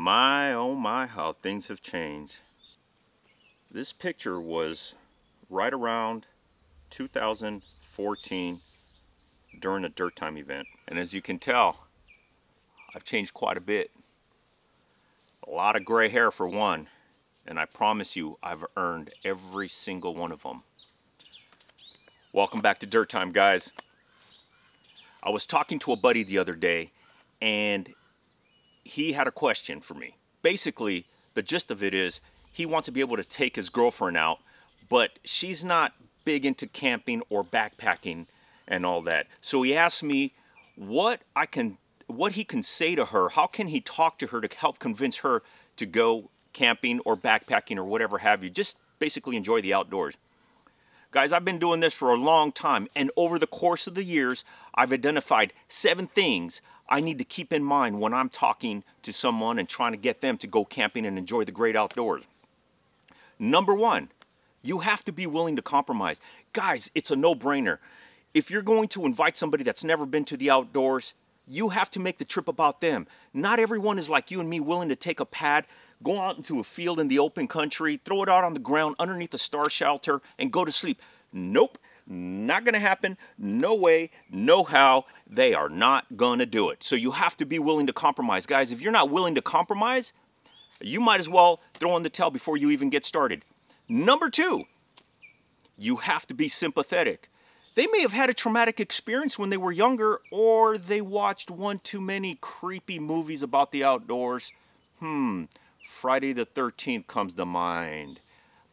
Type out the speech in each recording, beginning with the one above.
My, oh my, how things have changed. This picture was right around 2014 during a Dirt Time event. And as you can tell, I've changed quite a bit. A lot of gray hair for one. And I promise you, I've earned every single one of them. Welcome back to Dirt Time, guys. I was talking to a buddy the other day, and he had a question for me. Basically, the gist of it is he wants to be able to take his girlfriend out, but she's not big into camping or backpacking and all that. So he asked me what he can say to her. How can he talk to her to help convince her to go camping or backpacking or whatever have you? Just basically enjoy the outdoors. Guys, I've been doing this for a long time, and over the course of the years, I've identified 7 things I need to keep in mind when I'm talking to someone and trying to get them to go camping and enjoy the great outdoors. Number 1, you have to be willing to compromise. Guys, it's a no-brainer. If you're going to invite somebody that's never been to the outdoors, you have to make the trip about them. Not everyone is like you and me, willing to take a pad, go out into a field in the open country, throw it out on the ground underneath a star shelter, and go to sleep. Nope, not gonna happen. No way, no how. They are not gonna do it. So you have to be willing to compromise. Guys, if you're not willing to compromise, you might as well throw in the towel before you even get started. Number 2, you have to be sympathetic. They may have had a traumatic experience when they were younger, or they watched one too many creepy movies about the outdoors. Friday the 13th comes to mind.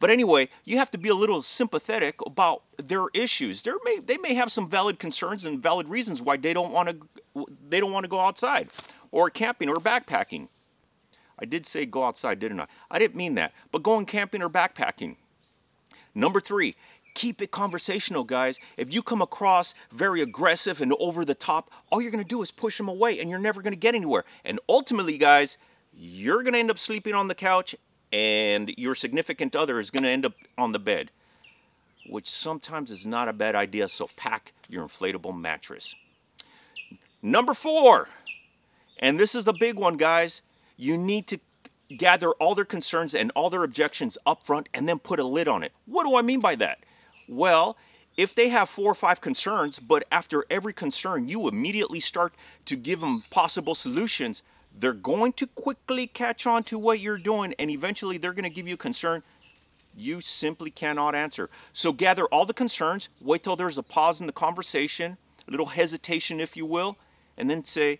But anyway, you have to be a little sympathetic about their issues. They may have some valid concerns and valid reasons why they don't want to go outside or camping or backpacking. I did say go outside, didn't I? I didn't mean that. But going camping or backpacking. Number 3, keep it conversational, guys. If you come across very aggressive and over the top, all you're going to do is push them away, and you're never going to get anywhere. And ultimately, guys, you're going to end up sleeping on the couch, and your significant other is going to end up on the bed, which sometimes is not a bad idea, so pack your inflatable mattress. Number 4, and this is the big one, guys. You need to gather all their concerns and all their objections up front and then put a lid on it. What do I mean by that? Well, if they have 4 or 5 concerns, but after every concern you immediately start to give them possible solutions, they're going to quickly catch on to what you're doing, and eventually they're going to give you a concern you simply cannot answer. So gather all the concerns, wait till there's a pause in the conversation, a little hesitation if you will, and then say,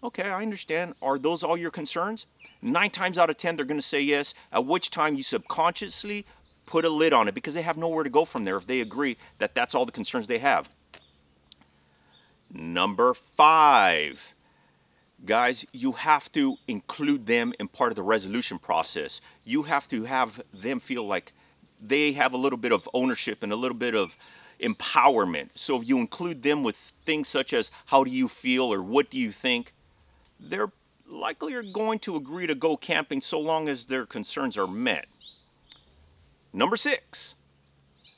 okay, I understand. Are those all your concerns? 9 times out of 10 they're going to say yes, at which time you subconsciously put a lid on it, because they have nowhere to go from there if they agree that that's all the concerns they have. Number 5. Guys, you have to include them in part of the resolution process. You have to have them feel like they have a little bit of ownership and a little bit of empowerment. So if you include them with things such as how do you feel or what do you think, they're likely going to agree to go camping so long as their concerns are met. Number 6,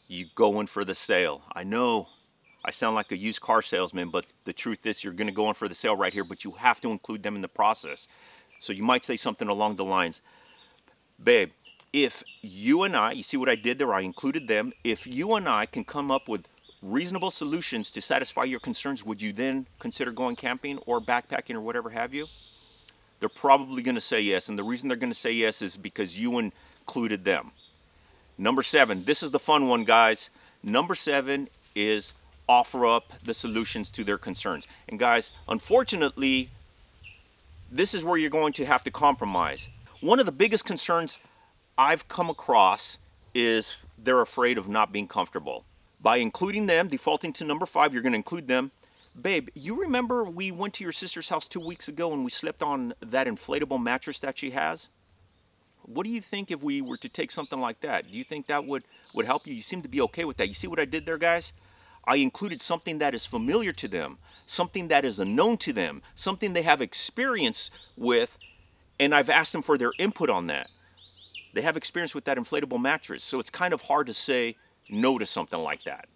you go in for the sale. I know I sound like a used car salesman, but the truth is you're going to go in for the sale right here, but you have to include them in the process. So you might say something along the lines, babe, if you and I, you see what I did there? I included them. If you and I can come up with reasonable solutions to satisfy your concerns, would you then consider going camping or backpacking or whatever have you? They're probably going to say yes, and the reason they're going to say yes is because you included them. Number 7, this is the fun one, guys. Number 7 is offer up the solutions to their concerns. And guys, unfortunately, this is where you're going to have to compromise. One of the biggest concerns I've come across is they're afraid of not being comfortable. By including them, defaulting to number 5, you're going to include them. Babe, you remember we went to your sister's house 2 weeks ago and we slept on that inflatable mattress that she has? What do you think if we were to take something like that? Do you think that would help you? You seem to be okay with that. You see what I did there, guys? I included something that is familiar to them, something that is unknown to them, something they have experience with, and I've asked them for their input on that. They have experience with that inflatable mattress, so it's kind of hard to say no to something like that.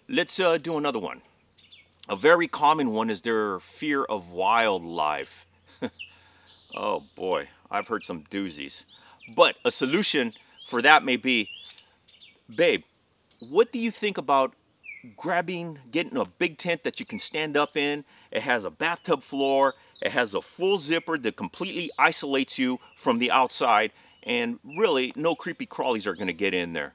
Let's do another one. A very common one is their fear of wildlife. Oh boy, I've heard some doozies. But a solution for that may be, babe, what do you think about getting a big tent that you can stand up in? It has a bathtub floor, it has a full zipper that completely isolates you from the outside, and really no creepy crawlies are gonna get in there.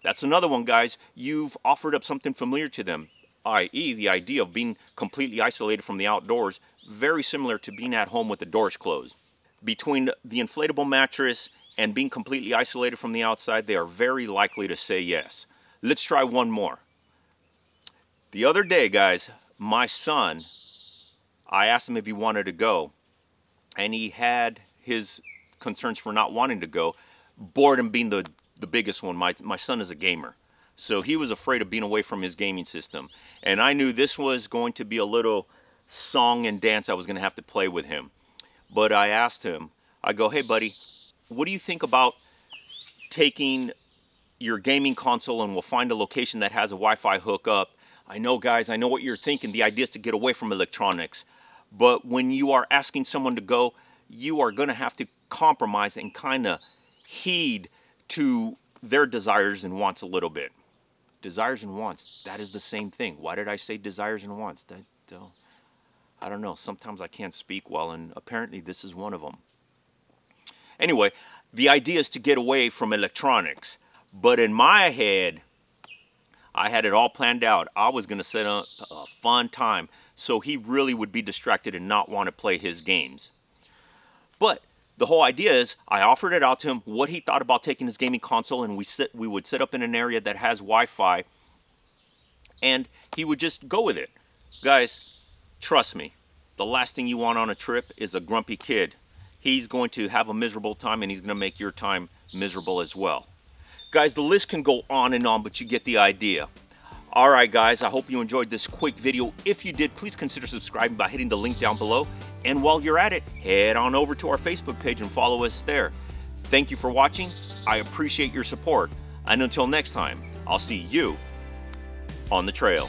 That's another one, guys. You've offered up something familiar to them, i.e. the idea of being completely isolated from the outdoors, very similar to being at home with the doors closed. Between the inflatable mattress and being completely isolated from the outside, they are very likely to say yes. Let's try one more. The other day, guys, my son, I asked him if he wanted to go, and he had his concerns for not wanting to go, boredom being the biggest one. My son is a gamer, so he was afraid of being away from his gaming system, and I knew this was going to be a little song and dance I was going to have to play with him. But I asked him, I go, hey buddy, what do you think about taking your gaming console and we'll find a location that has a Wi-Fi hookup? I know, guys, I know what you're thinking. The idea is to get away from electronics. But when you are asking someone to go, you are going to have to compromise and kind of heed to their desires and wants a little bit. Desires and wants, that is the same thing. Why did I say desires and wants? I don't know. Sometimes I can't speak well, and apparently this is one of them. Anyway, the idea is to get away from electronics. But in my head, I had it all planned out. I was going to set up a fun time so he really would be distracted and not want to play his games. But the whole idea is I offered it out to him, what he thought about taking his gaming console, and we would sit up in an area that has Wi-Fi, and he would just go with it. Guys, trust me, the last thing you want on a trip is a grumpy kid. He's going to have a miserable time, and he's going to make your time miserable as well. Guys, the list can go on and on, but you get the idea. All right, guys, I hope you enjoyed this quick video. If you did, please consider subscribing by hitting the link down below. And while you're at it, head on over to our Facebook page and follow us there. Thank you for watching. I appreciate your support. And until next time, I'll see you on the trail.